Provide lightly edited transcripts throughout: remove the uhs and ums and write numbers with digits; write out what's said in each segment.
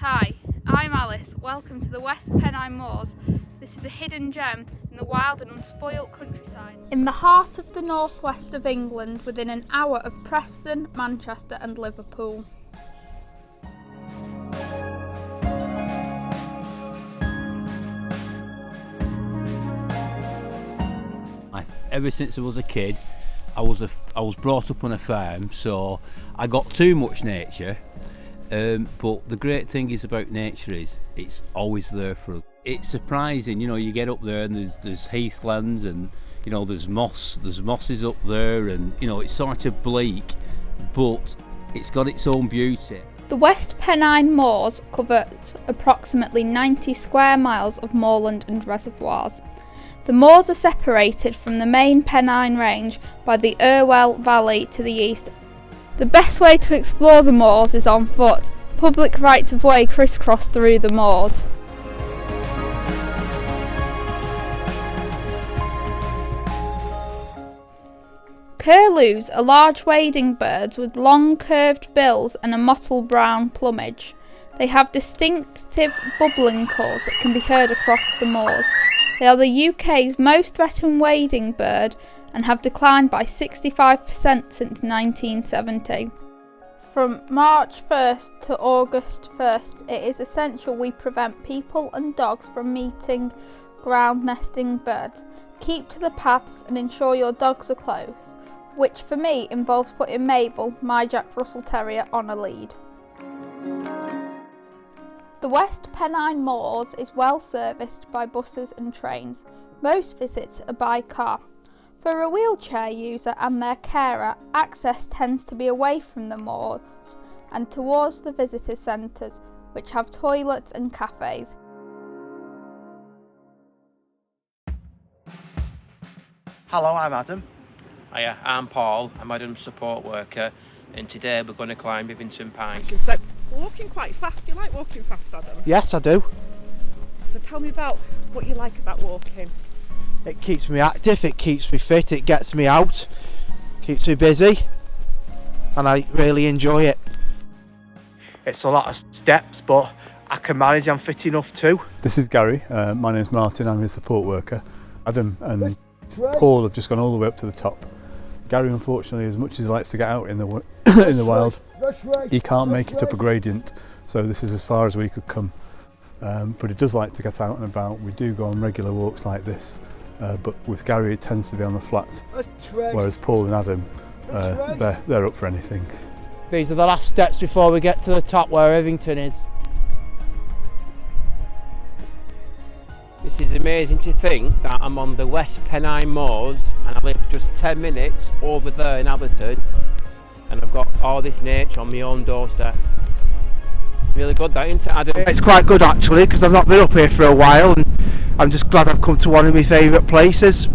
Hi, I'm Alice. Welcome to the West Pennine Moors. This is a hidden gem in the wild and unspoilt countryside. In the heart of the northwest of England, within an hour of Preston, Manchester and Liverpool. Ever since I was a kid, I was brought up on a farm, so I got too much nature. But the great thing is about nature is it's always there for us. It's surprising, you get up there and there's heathlands and there's mosses up there, and it's sort of bleak, but it's got its own beauty. The West Pennine Moors covers approximately 90 square miles of moorland and reservoirs. The moors are separated from the main Pennine Range by the Irwell Valley to the east. The best way to explore the moors is on foot. Public rights of way crisscross through the moors. Curlews are large wading birds with long curved bills and a mottled brown plumage. They have distinctive bubbling calls that can be heard across the moors. They are the UK's most threatened wading bird and have declined by 65% since 1970. From March 1st to August 1st, it is essential we prevent people and dogs from meeting ground nesting birds. Keep to the paths and ensure your dogs are close, which for me involves putting Mabel, my Jack Russell Terrier, on a lead. The West Pennine Moors is well serviced by buses and trains. Most visits are by car. For a wheelchair user and their carer, access tends to be away from the moors and towards the visitor centres, which have toilets and cafes. Hello, I'm Adam. Hiya, I'm Paul. I'm Adam's support worker, and today we're going to climb Bivington Pike. So, walking quite fast. Do you like walking fast, Adam? Yes, I do. So tell me about what you like about walking. It keeps me active, it keeps me fit, it gets me out, keeps me busy, and I really enjoy it. It's a lot of steps, but I can manage, I'm fit enough too. This is Gary, my name's Martin, I'm his support worker. Adam and Paul have just gone all the way up to the top. Gary, unfortunately, as much as he likes to get out in the in the wild, he can't make it up a gradient, so this is as far as we could come. But he does like to get out and about. We do go on regular walks like this, but with Gary it tends to be on the flat, whereas Paul and Adam, they're up for anything. These are the last steps before we get to the top where Bivington is. This is amazing to think that I'm on the West Pennine Moors and I live just 10 minutes over there in Atherton, and I've got all this nature on my own doorstep. Really good, that, isn't it, Adam? It's quite good actually, because I've not been up here for a while, and I'm just glad I've come to one of my favourite places.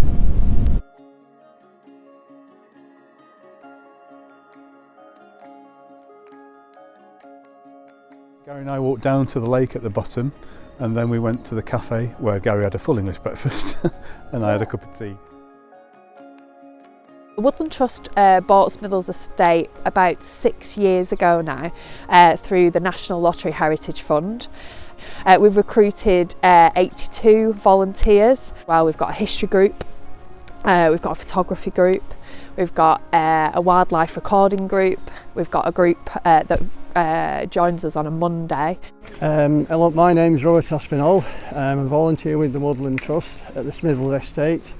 Gary and I walked down to the lake at the bottom, and then we went to the cafe where Gary had a full English breakfast and I had a cup of tea. The Woodland Trust bought Smithills Estate about 6 years ago now through the National Lottery Heritage Fund. We've recruited 82 volunteers. Well, we've got a history group, we've got a photography group, we've got a wildlife recording group, we've got a group that joins us on a Monday. Hello, my name's Robert Aspinall. I'm a volunteer with the Woodland Trust at the Smithills Estate,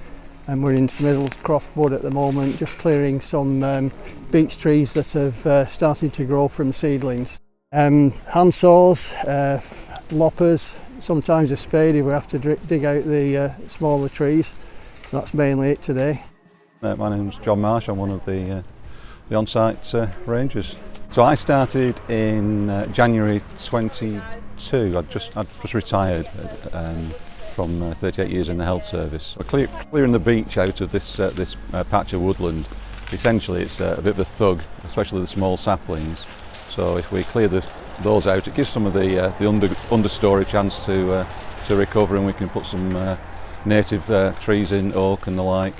and we're in Smithills Croft Wood at the moment, just clearing some beech trees that have started to grow from seedlings. Hand saws, loppers, sometimes a spade if we have to dig out the smaller trees. That's mainly it today. My name's John Marsh, I'm one of the on-site rangers. So I started in January 22. I'd just retired from 38 years in the health service. We're clearing the beech out of this patch of woodland. Essentially it's a bit of a thug, especially the small saplings. So if we clear those out, it gives some of the understory a chance to recover, and we can put some native trees in, oak and the like,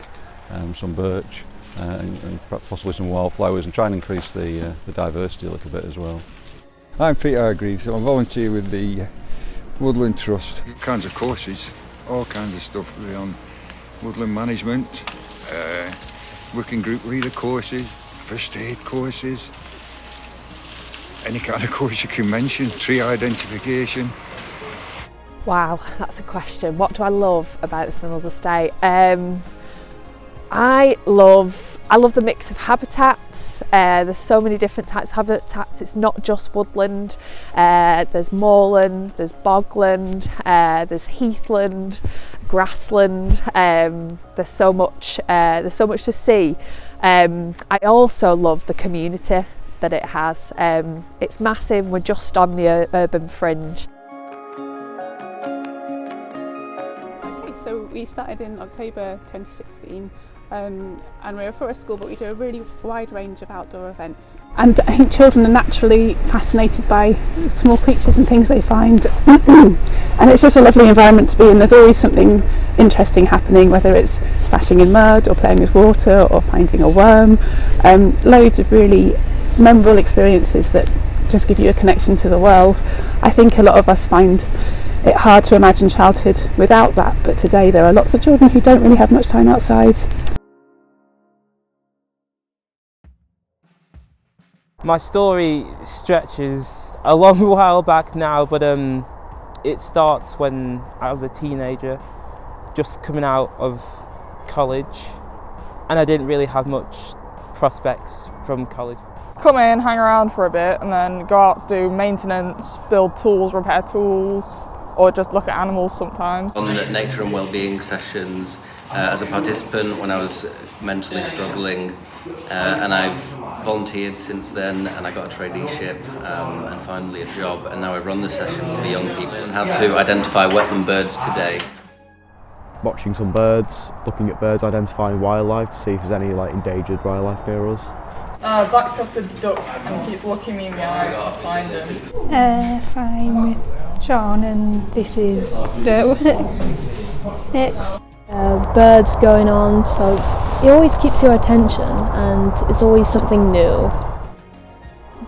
some birch. And possibly some wildflowers, and try and increase the diversity a little bit as well. I'm Peter Hargreaves. I'm a volunteer with the Woodland Trust. All kinds of courses, all kinds of stuff really on woodland management, working group leader courses, first aid courses, any kind of course you can mention, tree identification. Wow, that's a question. What do I love about the Smithills Estate? I love the mix of habitats. There's so many different types of habitats. It's not just woodland. There's moorland, there's bogland, there's heathland, grassland. There's so much to see. I also love the community that it has. It's massive. We're just on the urban fringe. So we started in October 2016 and we're a forest school, but we do a really wide range of outdoor events. And I think children are naturally fascinated by small creatures and things they find and it's just a lovely environment to be in. There's always something interesting happening, whether it's splashing in mud or playing with water or finding a worm. Loads of really memorable experiences that just give you a connection to the world. I think a lot of us find it hard to imagine childhood without that, but today there are lots of children who don't really have much time outside. My story stretches a long while back now, but it starts when I was a teenager, just coming out of college, and I didn't really have much prospects from college. Come in, hang around for a bit, and then go out to do maintenance, build tools, repair tools, or just look at animals sometimes. On nature and wellbeing sessions as a participant when I was mentally struggling, and I've volunteered since then, and I got a traineeship and finally a job, and now I run the sessions for young people and how to identify wetland birds today. Watching some birds, looking at birds, identifying wildlife to see if there's any endangered wildlife near us. Black-tufted duck, and he keeps looking me in the eyes to find him. I'm Sean, and this is the it's birds going on, so it always keeps your attention and it's always something new.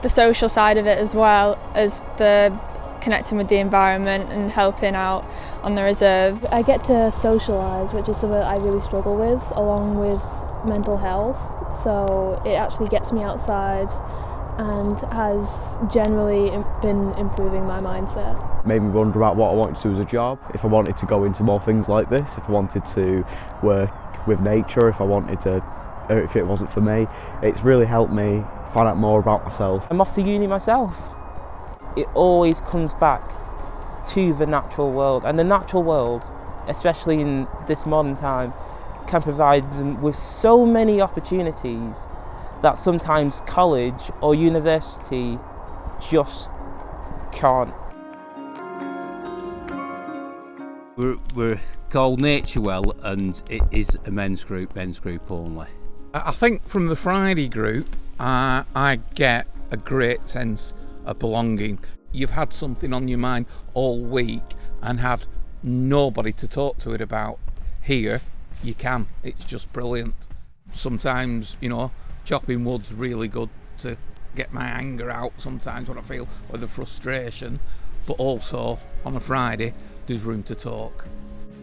The social side of it, as well as the connecting with the environment and helping out on the reserve. I get to socialise, which is something that I really struggle with, along with mental health, so it actually gets me outside and has generally been improving my mindset. Made me wonder about what I wanted to do as a job, if I wanted to go into more things like this, if I wanted to work with nature, if it wasn't for me. It's really helped me find out more about myself. I'm off to uni myself. It always comes back to the natural world, and the natural world, especially in this modern time, can provide them with so many opportunities that sometimes college or university just can't. We're called Nature Well, and it is a men's group only. I think from the Friday group I get a great sense of belonging. You've had something on your mind all week and had nobody to talk to it about. Here you can. It's just brilliant. Sometimes, chopping wood's really good to get my anger out sometimes when I feel with the frustration, but also on a Friday there's room to talk.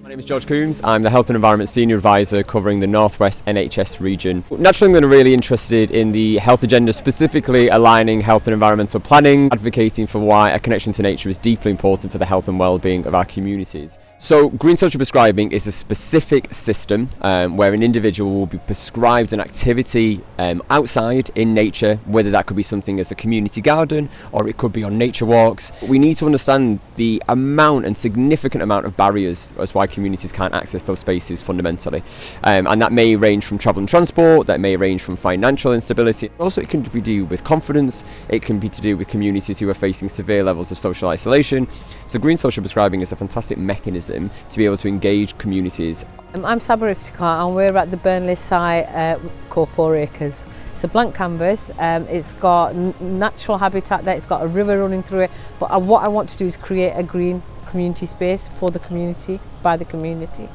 My name is George Coombs. I'm the Health and Environment Senior Advisor covering the Northwest NHS region. Naturally, I'm really interested in the health agenda, specifically aligning health and environmental planning, advocating for why a connection to nature is deeply important for the health and well-being of our communities. So green social prescribing is a specific system where an individual will be prescribed an activity outside in nature, whether that could be something as a community garden or it could be on nature walks. We need to understand the amount and significant amount of barriers as why communities can't access those spaces fundamentally. And that may range from travel and transport, that may range from financial instability. Also, it can be to do with confidence, it can be to do with communities who are facing severe levels of social isolation. So green social prescribing is a fantastic mechanism to be able to engage communities. I'm Sabra Iftikhar and we're at the Burnley site, called 4 acres. It's a blank canvas, it's got natural habitat there, it's got a river running through it, but what I want to do is create a green community space for the community, by the community.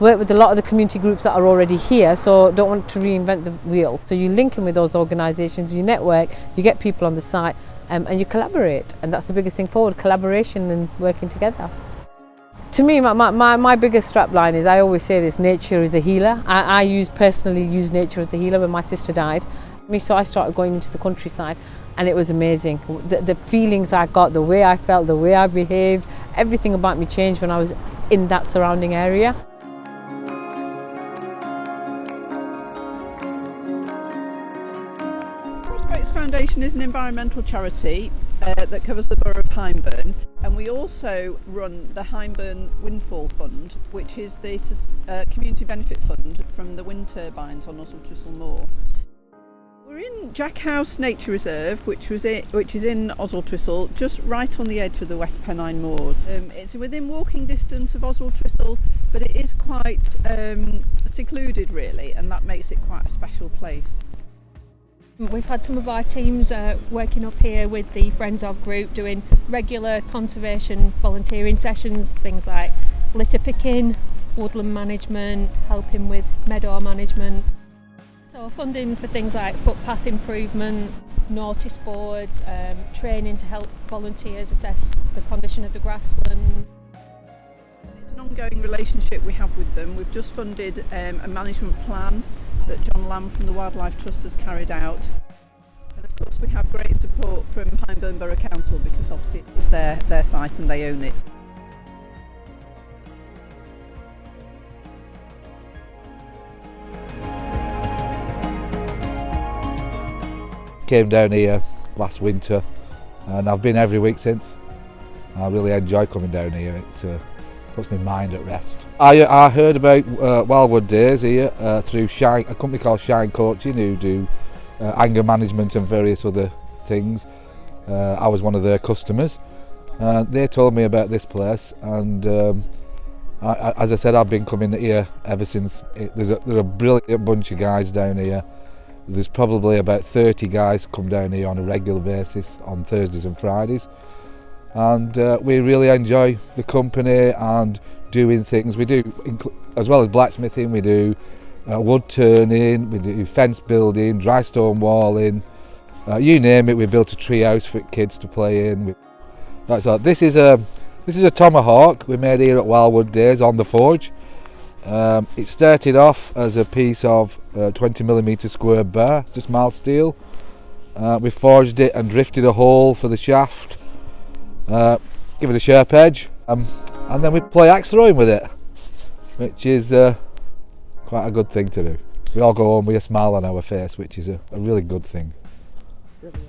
work with a lot of the community groups that are already here, so don't want to reinvent the wheel. So you link in with those organisations, you network, you get people on the site, and you collaborate, and that's the biggest thing forward, collaboration and working together. To me, my biggest strapline is, I always say this, nature is a healer. I personally use nature as a healer when my sister died. So I started going into the countryside, and it was amazing. The feelings I got, the way I felt, the way I behaved, everything about me changed when I was in that surrounding area. Foundation is an environmental charity that covers the borough of Hyndburn, and we also run the Hyndburn Windfall Fund, which is the community benefit fund from the wind turbines on Oswald Moor. We're in Jack House Nature Reserve, which is in Oswald, just right on the edge of the West Pennine Moors. It's within walking distance of Oswald, but it is quite secluded really, and that makes it quite a special place. We've had some of our teams working up here with the Friends of group, doing regular conservation volunteering sessions, things like litter picking, woodland management, helping with meadow management. So funding for things like footpath improvement, notice boards, training to help volunteers assess the condition of the grassland. It's an ongoing relationship we have with them. We've just funded a management plan that John Lamb from the Wildlife Trust has carried out. And of course we have great support from Hyndburn Borough Council, because obviously it's their site and they own it. Came down here last winter and I've been every week since. I really enjoy coming down here. It puts my mind at rest. I heard about Wildwood Days here through a company called Shine Coaching, who do anger management and various other things. I was one of their customers. They told me about this place, and as I said, I've been coming here ever since. There are a brilliant bunch of guys down here. There's probably about 30 guys come down here on a regular basis on Thursdays and Fridays. And we really enjoy the company and doing things. We do, as well as blacksmithing, we do wood turning, we do fence building, dry stone walling, you name it. We built a tree house for kids to play in. That's all. This is a tomahawk we made here at Wildwood Days on the forge. It started off as a piece of 20mm square bar, it's just mild steel. We forged it and drifted a hole for the shaft. Give it a sharp edge, and then we play axe throwing with it, which is quite a good thing to do. We all go home with a smile on our face, which is a really good thing. Brilliant.